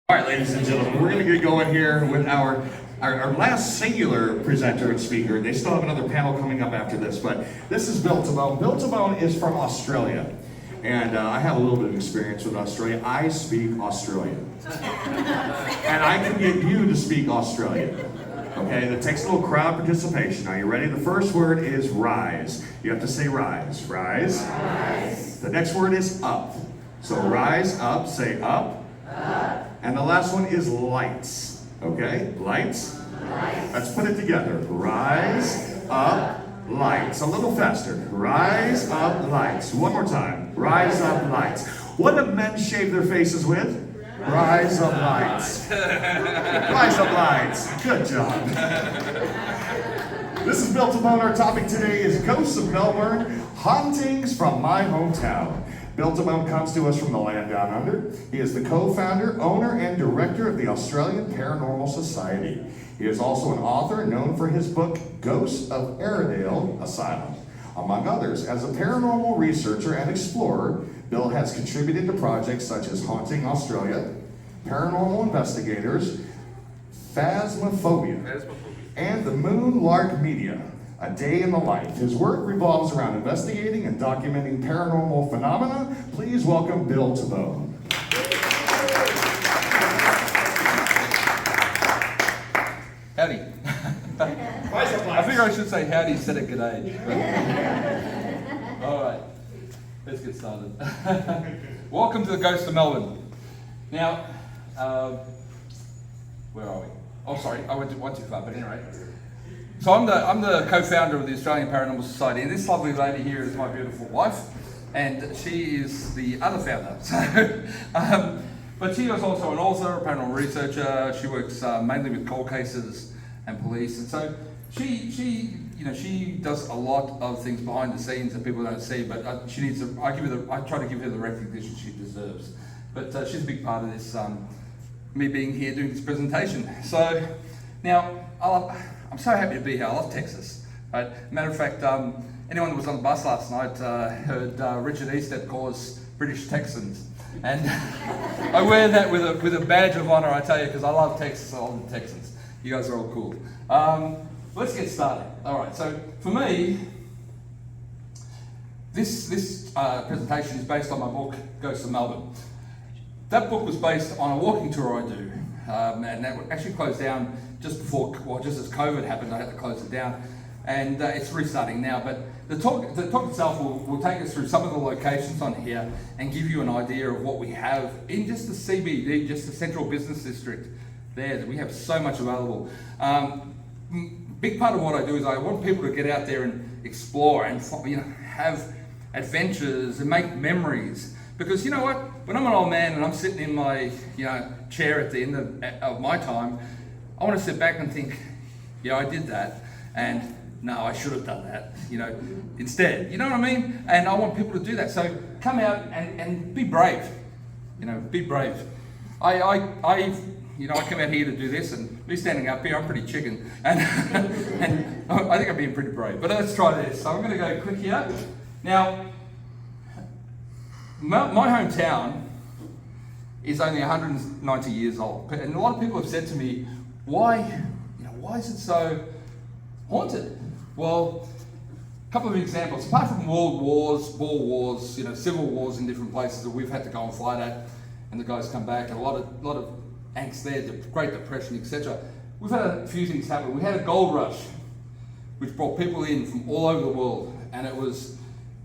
All right, ladies and gentlemen, we're going to get going here with our last singular presenter and speaker. They still have another panel coming up after this, but this is Bill Tabone. Bill Tabone is from Australia, and I have a little bit of experience with Australia. I speak Australian, and I can get you to speak Australian. Okay, that takes a little crowd participation. Are you ready? The first word is rise. You have to say rise. Rise. Rise. The next word is up. So rise, up, say up. Up. And the last one is lights. Okay, lights. Lights. Let's put it together. Rise, up, lights. A little faster. Rise, up, lights. One more time. Rise, up, lights. What do men shave their faces with? Rise up lights. Rise up lights. Good job. This is Bill Tabone. Our topic today is Ghosts of Melbourne, Hauntings from My Hometown. Bill Tabone comes to us from the land down under. He is the co-founder, owner, and director of the Australian Paranormal Society. He is also an author known for his book, Ghosts of Airedale Asylum. Among others, as a paranormal researcher and explorer, Bill has contributed to projects such as Haunting Australia, Paranormal Investigators, Phasmophobia, and the Moonlark Media, A Day in the Life. His work revolves around investigating and documenting paranormal phenomena. Please welcome Bill Tabone. Howdy. I figure I should say howdy instead of g'day. All right, let's get started. Welcome to the Ghosts of Melbourne. Now, where are we? Oh, sorry, I went too far, but anyway. So I'm the co-founder of the Australian Paranormal Society, and this lovely lady here is my beautiful wife, and she is the other founder. So, but she is also an author, a paranormal researcher. She works mainly with cold cases and police, and so she does a lot of things behind the scenes that people don't see. But she needs to. I try to give her the recognition she deserves. But she's a big part of this. Me being here doing this presentation. So now I'm so happy to be here. I love Texas. Right? Matter of fact, anyone that was on the bus last night heard Richard Eastep call us British Texans. And I wear that with a badge of honor, I tell you, because I love Texas, I love the Texans. You guys are all cool. Let's get started. All right, so for me, this presentation is based on my book, Ghosts of Melbourne. That book was based on a walking tour I do, and that actually closed down just as COVID happened. I had to close it down, and it's restarting now. But the talk itself will take us through some of the locations on here and give you an idea of what we have in just the CBD, just the Central Business District. There, we have so much available. Big part of what I do is I want people to get out there and explore and have adventures and make memories. Because you know what? When I'm an old man and I'm sitting in my chair at the end of my time, I want to sit back and think, yeah, I did that, and no, I should have done that, instead. You know what I mean? And I want people to do that. So come out and be brave. Be brave. I come out here to do this, and me standing up here, I'm pretty chicken, and and I think I'm being pretty brave. But let's try this. So I'm going to go quick here. Now, my hometown is only 190 years old, and a lot of people have said to me, why is it so haunted? Well, a couple of examples. Apart from world wars, civil wars in different places that we've had to go and fight at, and the guys come back, and a lot of angst there, the Great Depression, etc. We've had a few things happen. We had a gold rush, which brought people in from all over the world, and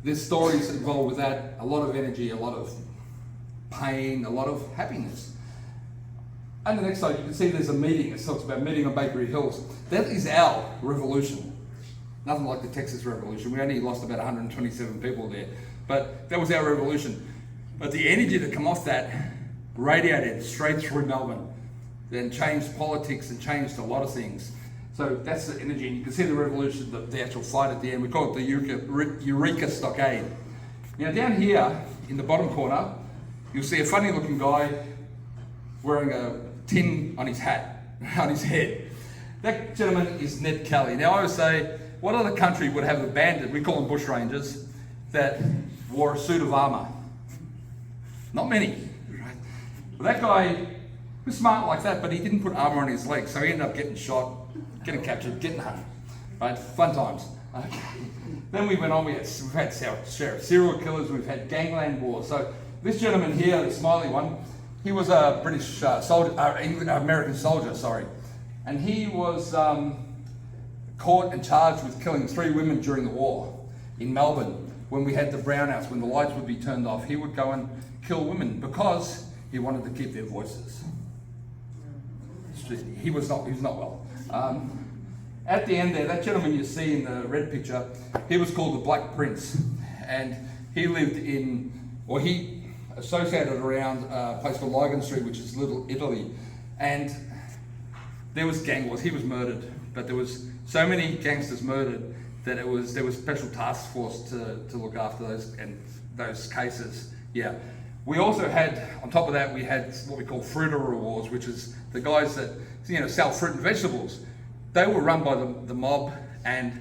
there's stories involved with that, a lot of energy, a lot of pain, a lot of happiness. And the next slide, you can see there's a meeting. It talks about meeting on Bakery Hills. That is our revolution. Nothing like the Texas Revolution. We only lost about 127 people there. But that was our revolution. But the energy that come off that radiated straight through Melbourne, then changed politics and changed a lot of things. So that's the energy, and you can see the revolution, the actual fight at the end. We call it the Eureka Stockade. Now down here, in the bottom corner, you'll see a funny looking guy wearing a tin on his hat, on his head. That gentleman is Ned Kelly. Now I would say, what other country would have a bandit, we call them bushrangers, that wore a suit of armour? Not many, right? But that guy was smart like that, but he didn't put armour on his legs, so he ended up getting shot, getting captured, getting hung. Right, fun times. Okay. Then we went on, we've had serial killers, we've had gangland wars. So this gentleman here, the smiley one, he was a British soldier, American soldier, sorry. And he was caught and charged with killing 3 women during the war in Melbourne. When we had the brownouts, when the lights would be turned off, he would go and kill women because he wanted to keep their voices. He was not well. At the end there, that gentleman you see in the red picture, he was called the Black Prince, and he lived in, or he associated around a place called Lygon Street, which is Little Italy, and there was gang wars. He was murdered, but there was so many gangsters murdered that there was special task force to look after those cases. Yeah. We also had, on top of that, we had what we call fruiterer wars, which is the guys that sell fruit and vegetables. They were run by the mob, and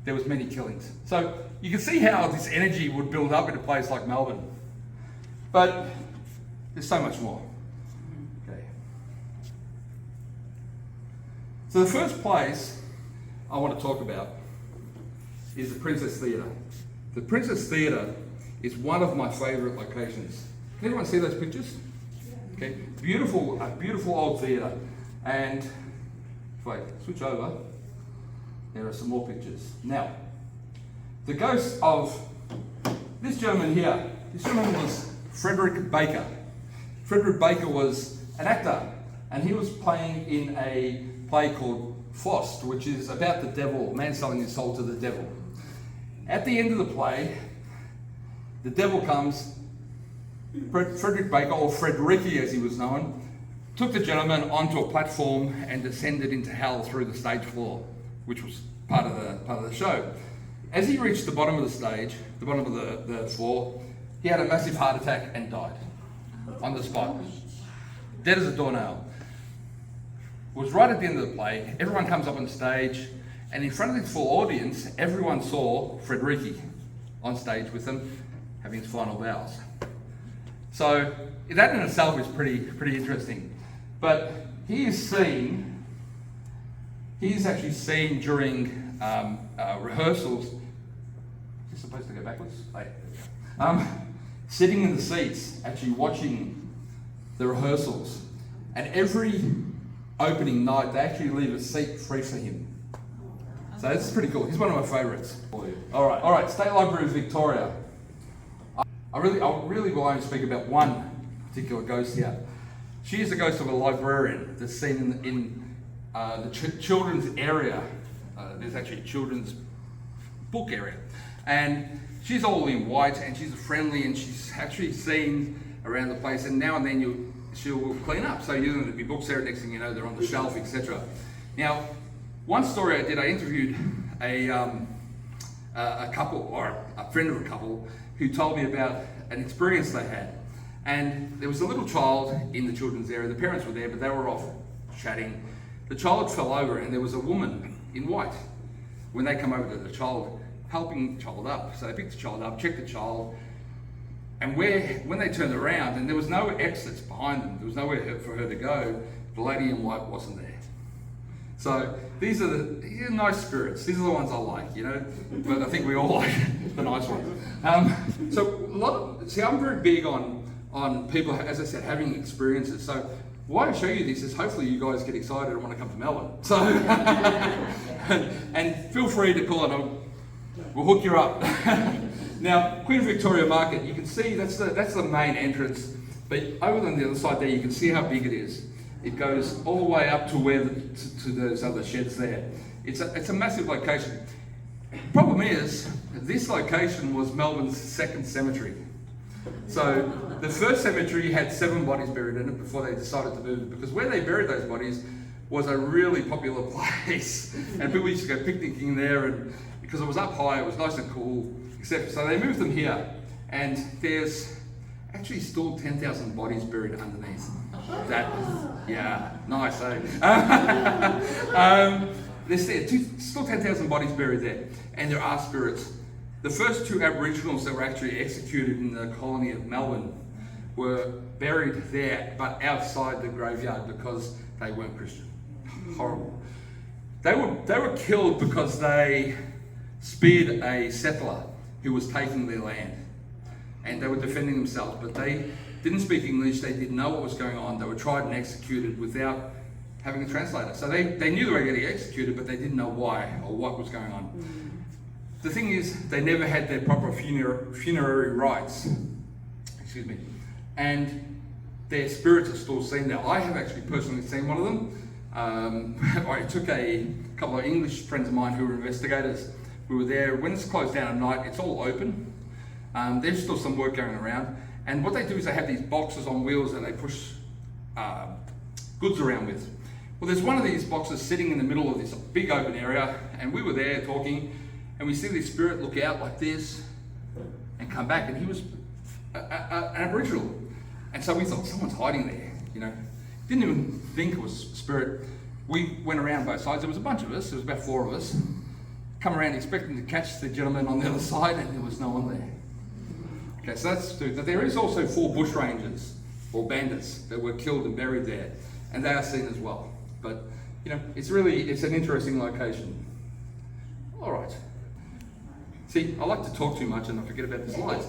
there was many killings. So you can see how this energy would build up in a place like Melbourne. But there's so much more. Okay. So the first place I want to talk about is the Princess Theatre. The Princess Theatre is one of my favourite locations. Can everyone see those pictures? Okay, a beautiful old theatre. And if I switch over, there are some more pictures. Now, the ghost of this gentleman here, this gentleman was Frederick Baker. Frederick Baker was an actor, and he was playing in a play called Faust, which is about the devil, man selling his soul to the devil. At the end of the play, the devil comes, Frederick Baker, or Fredericky as he was known, took the gentleman onto a platform and descended into hell through the stage floor, which was part of the show. As he reached the bottom of the stage, the bottom of the floor, he had a massive heart attack and died on the spot. Dead as a doornail. It was right at the end of the play. Everyone comes up on stage, and in front of the full audience, everyone saw Fredericky on stage with them having his final vows. So that in itself is pretty interesting. But he is actually seen during rehearsals. Is this supposed to go backwards? Sitting in the seats, actually watching the rehearsals. And every opening night, they actually leave a seat free for him. So this is pretty cool. He's one of my favourites. All right. State Library of Victoria. I really will only speak about one particular ghost here. She is the ghost of a librarian that's seen in the children's area. There's actually a children's book area. And she's all in white, and she's friendly, and she's actually seen around the place, and now and then she'll clean up. So usually there'll be books there, next thing you know, they're on the shelf, etc. Now, one story I interviewed a couple, or a friend of a couple, who told me about an experience they had. And there was a little child in the children's area. The parents were there, but they were off chatting. The child fell over, and there was a woman in white. When they come over to the child, helping the child up. So they picked the child up, checked the child, and when they turned around, and there was no exits behind them, there was nowhere for her to go, the lady in white wasn't there. So these are nice spirits. These are the ones I like, but I think we all like the nice ones. I'm very big on people, as I said, having experiences. So why I show you this is hopefully you guys get excited and want to come to Melbourne. So, and feel free to call and we'll hook you up. Now, Queen Victoria Market, you can see that's the main entrance, but over on the other side there, you can see how big it is. It goes all the way up to to those other sheds there. It's a massive location. Problem is, this location was Melbourne's second cemetery. So the first cemetery had 7 bodies buried in it before they decided to move it, because where they buried those bodies was a really popular place, and people used to go picnicking there, and because it was up high, it was nice and cool, etc. So they moved them here, and there's actually still 10,000 bodies buried underneath. Nice, eh? There's still 10,000 bodies buried there, and there are spirits. The first 2 Aboriginals that were actually executed in the colony of Melbourne were buried there, but outside the graveyard because they weren't Christian. Horrible. They were killed because they speared a settler who was taking their land, and they were defending themselves, but they didn't speak English, they didn't know what was going on, they were tried and executed without having a translator. So they knew they were getting executed, but they didn't know why or what was going on. The thing is, they never had their proper funerary rites, excuse me, and their spirits are still seen there. I have actually personally seen one of them. I took a couple of English friends of mine who were investigators. We were there. When it's closed down at night, it's all open. There's still some work going around. And what they do is they have these boxes on wheels that they push goods around with. Well, there's one of these boxes sitting in the middle of this big open area, and we were there talking, and we see this spirit look out like this and come back, and he was an Aboriginal. And so we thought, someone's hiding there, you know. Didn't even think it was spirit. We went around both sides. There was a bunch of us, there was about 4 of us, come around expecting to catch the gentleman on the other side, and there was no one there. Okay, so that's two. But there is also 4 bushrangers or bandits that were killed and buried there, and they are seen as well. But you know, it's an interesting location. All right. See, I like to talk too much and I forget about the slides.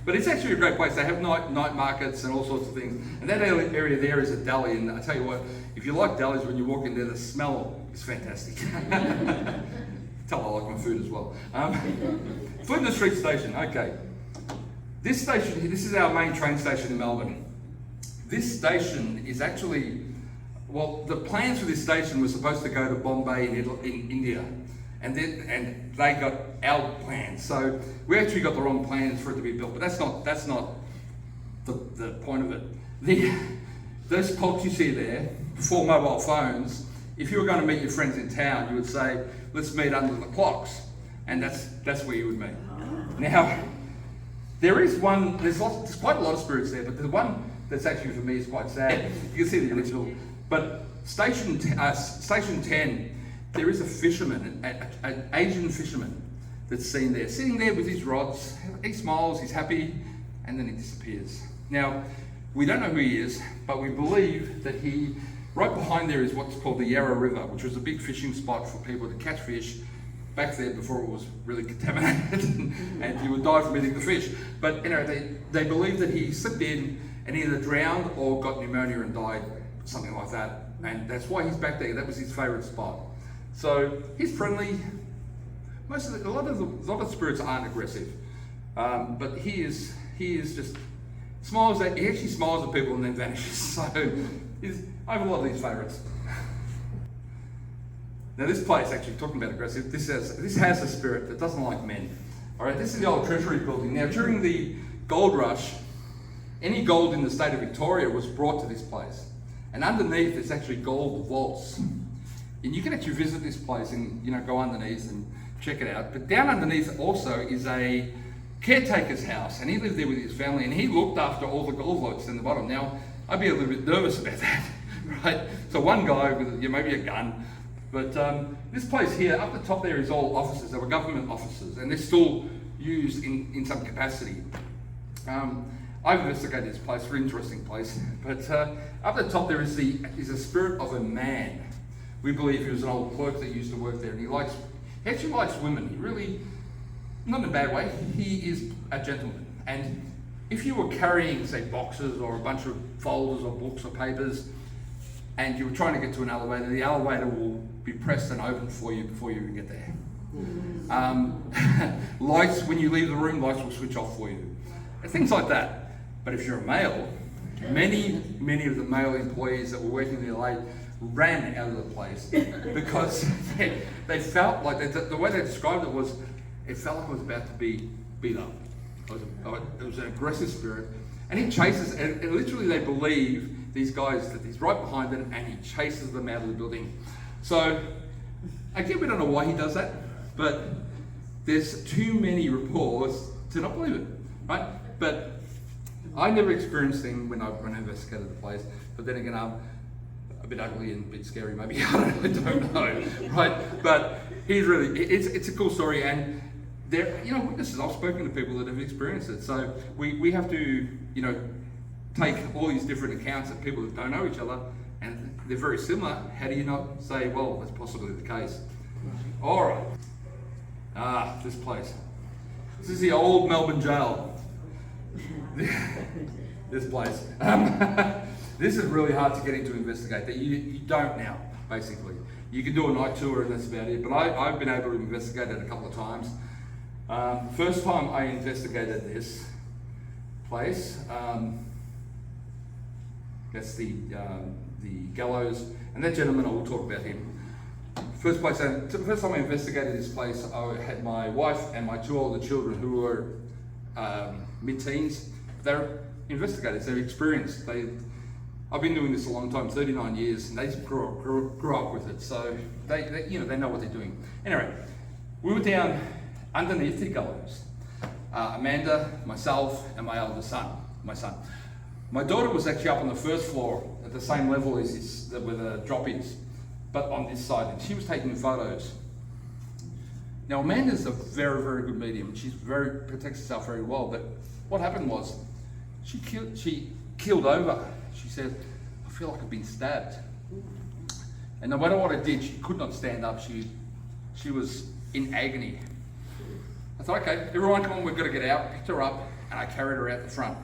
But it's actually a great place. They have night markets and all sorts of things. And that area there is a deli, and I tell you what, if you like delis, when you walk in there, the smell is fantastic. Tell I like my food as well. Flinders Street Station, okay. This station, this is our main train station in Melbourne. This station is actually, well, the plans for this station were supposed to go to Bombay in India. And they got our plans. So we actually got the wrong plans for it to be built, but that's not the point of it. Those poles you see there, before mobile phones, if you were going to meet your friends in town, you would say, let's meet under the clocks. And that's where you would meet. Now, there's quite a lot of spirits there, but the one that's actually for me is quite sad. You can see the original. But Station 10, there is a fisherman, an Asian fisherman that's seen there, sitting there with his rods. He smiles, he's happy, and then he disappears. Now, we don't know who he is, but we believe that right behind there is what's called the Yarra River, which was a big fishing spot for people to catch fish back there before it was really contaminated and you would die from eating the fish. But you know, they believe that he slipped in and either drowned or got pneumonia and died, something like that. And that's why he's back there. That was his favourite spot. So he's friendly. A lot of spirits aren't aggressive, but he is just smiles. He actually smiles at people and then vanishes. So I have a lot of these favourites. Now this place, actually talking about aggressive, this has a spirit that doesn't like men. All right, this is the old Treasury building. Now during the gold rush, any gold in the state of Victoria was brought to this place, and underneath there's actually gold vaults. And you can actually visit this place and go underneath and check it out. But down underneath also is a caretaker's house, and he lived there with his family, and he looked after all the gold vaults in the bottom. Now I'd be a little bit nervous about that, right? So one guy with maybe a gun, but this place here up the top there is all offices. They were government offices, and they're still used in some capacity. I've investigated this place, very interesting place. But up the top there is a spirit of a man. We believe he was an old clerk that used to work there, and he actually likes women. He really, not in a bad way, he is a gentleman. And if you were carrying, say, boxes or a bunch of folders or books or papers, and you were trying to get to an elevator, the elevator will be pressed and opened for you before you even get there. Lights, when you leave the room, lights will switch off for you. And things like that. But if you're a male, many of the male employees that were working there late ran out of the place because they felt like, the way they described it was, it felt like it was about to be beat up. It was an aggressive spirit, and he chases, and literally they believe, these guys, that he's right behind them and he chases them out of the building. So again, we don't know why he does that, but there's too many reports to not believe it, right? But I never experienced him when I investigated the place, but then again, I'm a bit ugly and a bit scary maybe, I don't know, right? But he's really, it's a cool story, and there, witnesses, I've spoken to people that have experienced it, so we have to, take all these different accounts of people that don't know each other, and they're very similar. How do you not say, well, that's possibly the case? All right. This place. This is the old Melbourne jail. This place. This is really hard to get into investigate. That you don't now, basically. You can do a night tour and that's about it. But I've been able to investigate it a couple of times. First time I investigated this place, that's the gallows, and that gentleman, I will talk about him. First time I investigated this place, I had my wife and my 2 older children who were mid-teens. They're investigators, they're experienced. I've been doing this a long time, 39 years, and they grew up with it, so they know what they're doing. Anyway, we were down underneath the gallows. Amanda, myself, and my eldest son, my son. My daughter was actually up on the first floor at the same level as where the drop is, but on this side, and she was taking photos. Now Amanda's a very, very good medium. She protects herself very well, but what happened was she keeled over. She said, I feel like I've been stabbed. And no matter what I did, she could not stand up. She was in agony. I thought, okay, everyone come on, we've got to get out. Picked her up, and I carried her out the front.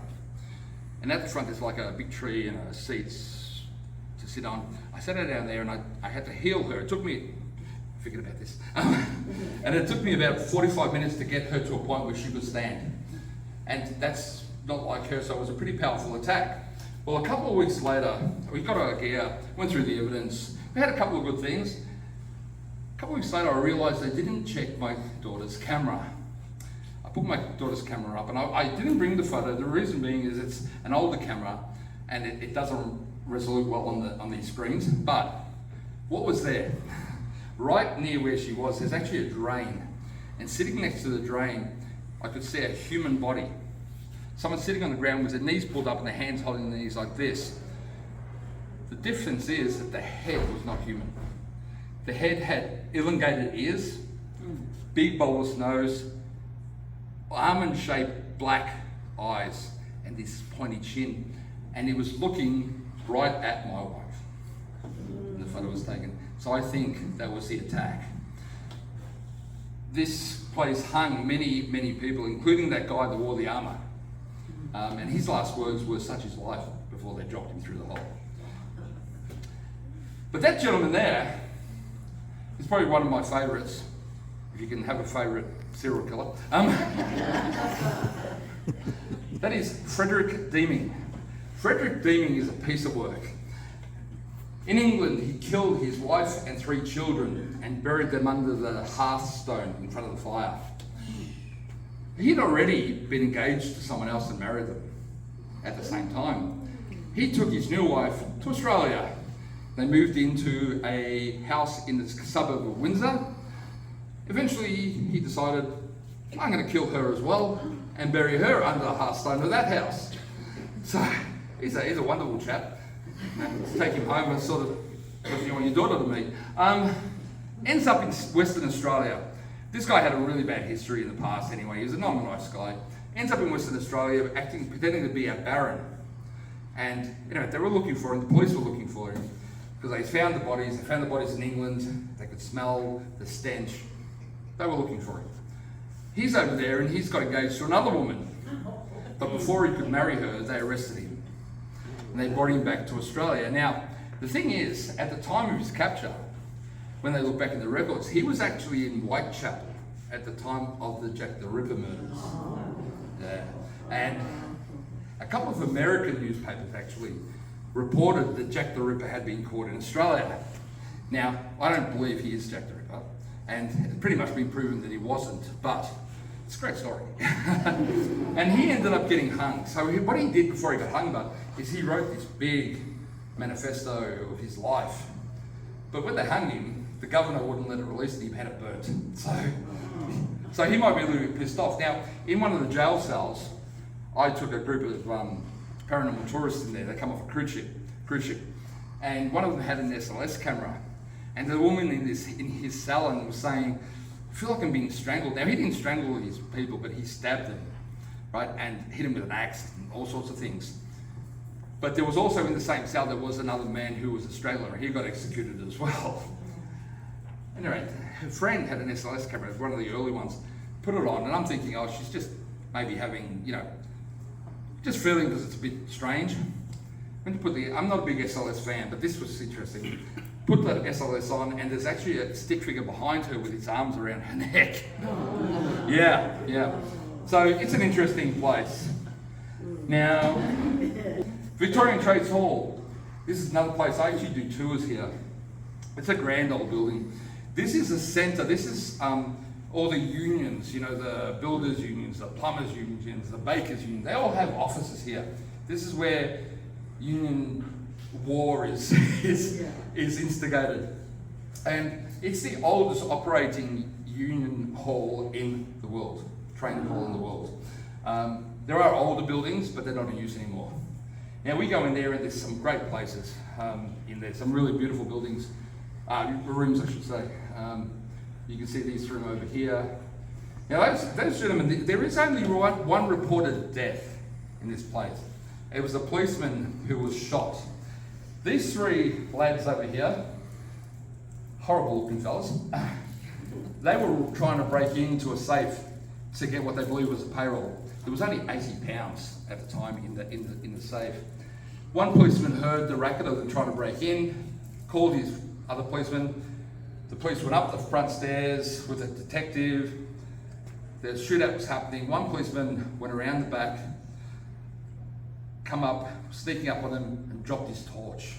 And at the front there's like a big tree and seats to sit on. I sat her down there and I had to heal her. It took me, forget about this, and it took me about 45 minutes to get her to a point where she could stand. And that's not like her, so it was a pretty powerful attack. Well, a couple of weeks later, we got our gear, went through the evidence. We had a couple of good things. A couple of weeks later, I realised they didn't check my daughter's camera. I put my daughter's camera up, and I didn't bring the photo. The reason being is it's an older camera, and it doesn't resolute well on these screens. But what was there? Right near where she was, there's actually a drain, and sitting next to the drain, I could see a human body. Someone sitting on the ground with their knees pulled up and their hands holding their knees like this. The difference is that the head was not human. The head had elongated ears, big bulbous nose, almond-shaped black eyes, and this pointy chin. And he was looking right at my wife when the photo was taken. So I think that was the attack. This place hung many, many people, including that guy that wore the armour. And his last words were such is life before they dropped him through the hole. But that gentleman there is probably one of my favourites, if you can have a favourite serial killer. That is Frederick Deeming. Frederick Deeming is a piece of work. In England, he killed his wife and 3 children and buried them under the hearthstone in front of the fire. He'd already been engaged to someone else and married them at the same time. He took his new wife to Australia. They moved into a house in the suburb of Windsor. Eventually, he decided, I'm going to kill her as well and bury her under the hearthstone of that house. So he's a wonderful chap. Let's take him home and sort of, because you want your daughter to meet. Ends up in Western Australia. This guy had a really bad history in the past anyway. He was not a nice guy. Ends up in Western Australia pretending to be a baron. And they were looking for him, the police were looking for him, because they found the bodies in England, they could smell the stench. They were looking for him. He's over there and he's got engaged to another woman. But before he could marry her, they arrested him. And they brought him back to Australia. Now, the thing is, at the time of his capture, when they look back in the records, he was actually in Whitechapel at the time of the Jack the Ripper murders. Yeah. And a couple of American newspapers actually reported that Jack the Ripper had been caught in Australia. Now, I don't believe he is Jack the Ripper, and it's pretty much been proven that he wasn't, but it's a great story. And he ended up getting hung. So what he did before he got hung is he wrote this big manifesto of his life. But when they hung him, the governor wouldn't let it release and he had it burnt. So he might be a little bit pissed off. Now, in one of the jail cells, I took a group of paranormal tourists in there. They come off a cruise ship. And one of them had an SLS camera. And the woman in his cell was saying, I feel like I'm being strangled. Now, he didn't strangle his people, but he stabbed them, right? And hit them with an axe and all sorts of things. But there was also in the same cell, there was another man who was Australian, and he got executed as well. Anyway, her friend had an SLS camera, one of the early ones, put it on, and I'm thinking, oh, she's just maybe having, just feeling because it's a bit strange. When you put I'm not a big SLS fan, but this was interesting. Put the SLS on, and there's actually a stick figure behind her with its arms around her neck. Yeah. So it's an interesting place. Now, Victorian Trades Hall. This is another place. I actually do tours here. It's a grand old building. This is a centre. This is all the unions, the builders' unions, the plumbers' unions, the bakers' unions. They all have offices here. This is where union war is instigated. And it's the oldest operating union hall in the world, training hall in the world. There are older buildings, but they're not in use anymore. Now we go in there and there's some great places in there, some really beautiful buildings, rooms I should say. You can see this room over here. Now those gentlemen, there is only one reported death in this place. It was a policeman who was shot. These three lads over here, horrible looking fellas, they were trying to break into a safe to get what they believed was a payroll. There was only £80 at the time in the safe. One policeman heard the racket of them trying to break in, called his other policeman. The police went up the front stairs with a detective. The shootout was happening. One policeman went around the back, come up, sneaking up on him and dropped his torch.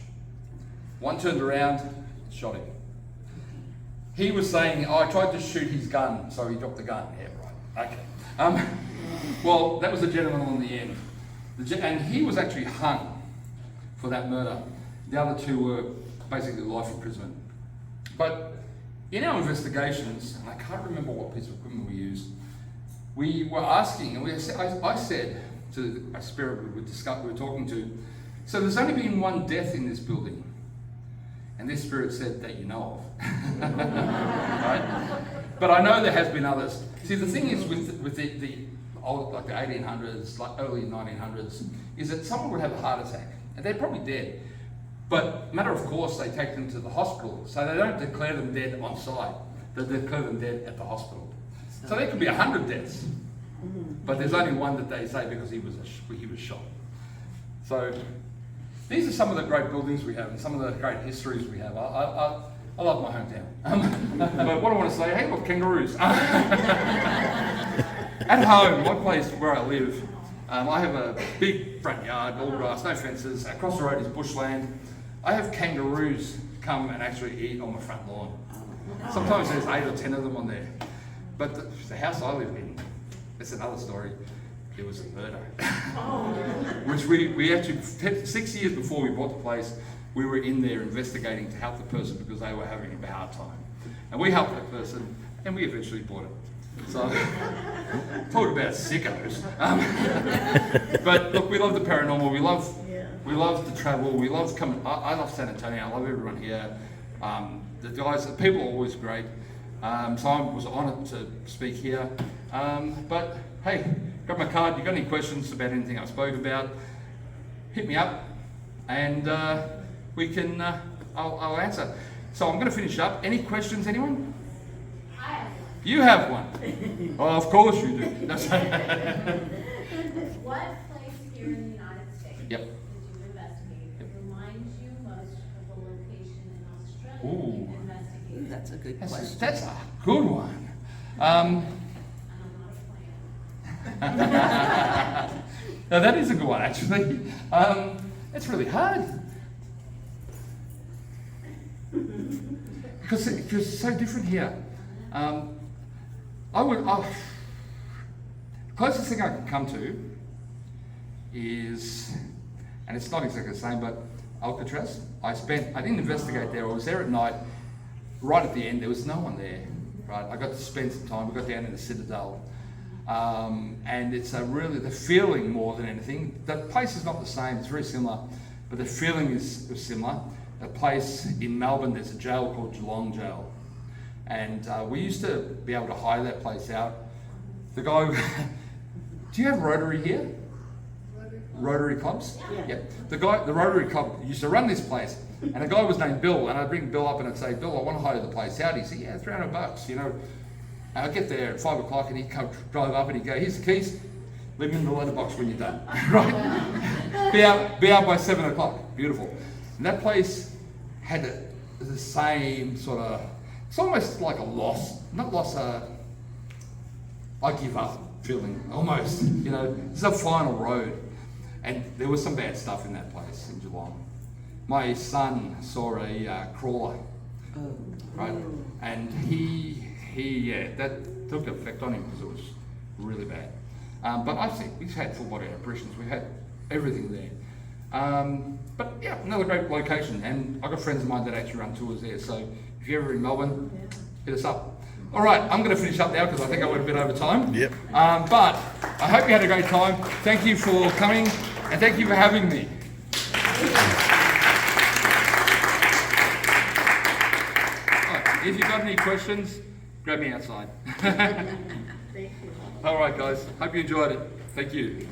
One turned around, shot him. He was saying, I tried to shoot his gun, so he dropped the gun. Yeah, right, okay. Well, that was the gentleman on the end. And he was actually hung for that murder. The other two were basically life imprisonment. But in our investigations, and I can't remember what piece of equipment we used, we were asking, and I said to a spirit we were talking to, so there's only been one death in this building. And this spirit said that you know of. Right? But I know there has been others. See, the thing is with the old, like the 1800s, like early 1900s, is that someone would have a heart attack, and they're probably dead. But matter of course, they take them to the hospital, so they don't declare them dead on site. They declare them dead at the hospital. So there could be 100 deaths, but there's only one that they say because he was shot. So these are some of the great buildings we have and some of the great histories we have. I love my hometown. But what I want to say, hey, look, kangaroos. At home, my place where I live, I have a big front yard, all grass, no fences. Across the road is bushland. I have kangaroos come and actually eat on my front lawn. Sometimes there's 8 or 10 of them on there. But the house I live in, it's another story. It was a murder. Which we actually, 6 years before we bought the place, we were in there investigating to help the person because they were having a hard time. And we helped that person, and we eventually bought it. So, talk about sickos. But look, we love the paranormal. We love to travel. We love coming. I love San Antonio. I love everyone here. The guys, the people are always great. So I was honoured to speak here. But hey, got my card. You got any questions about anything I spoke about? Hit me up, and we can. I'll answer. So I'm going to finish up. Any questions, anyone? You have one. Oh, of course you do. What place here in the United States Yep. that you investigated reminds you most of the location in Australia Ooh. you investigated? That's a good question. That's a good one. And I'm not a plan. Now that is a good one, actually. It's really hard. Because it's so different here. The closest thing I can come to is, and it's not exactly the same, but Alcatraz. I didn't investigate there. I was there at night. Right at the end, there was no one there. Right, I got to spend some time. We got down in the Citadel, and it's really the feeling more than anything. The place is not the same. It's very similar, but the feeling is similar. A place in Melbourne, there's a jail called Geelong Jail. And we used to be able to hire that place out. The guy, do you have Rotary here? Rotary Rotary clubs. Yeah. The Rotary club used to run this place, and a guy was named Bill, and I'd bring Bill up and I'd say, Bill, I want to hire the place out. He'd say, yeah, $300, you know. And I'd get there at 5 o'clock and he'd come drive up and he'd go, here's the keys, leave them in the letterbox when you're done, right? Be out by 7 o'clock, beautiful. And that place had the same sort of, it's almost like a I give up feeling, almost, you know, it's a final road. And there was some bad stuff in that place in Geelong. My son saw a crawler, right? And that took effect on him because it was really bad. But I think we've had full body apparitions, we had everything there. But yeah, another great location. And I've got friends of mine that actually run tours there. So if you're ever in Melbourne, hit us up. All right, I'm going to finish up now because I think I went a bit over time. Yep. But I hope you had a great time. Thank you for coming and thank you for having me. Right, if you've got any questions, grab me outside. Thank you. All right, guys. Hope you enjoyed it. Thank you.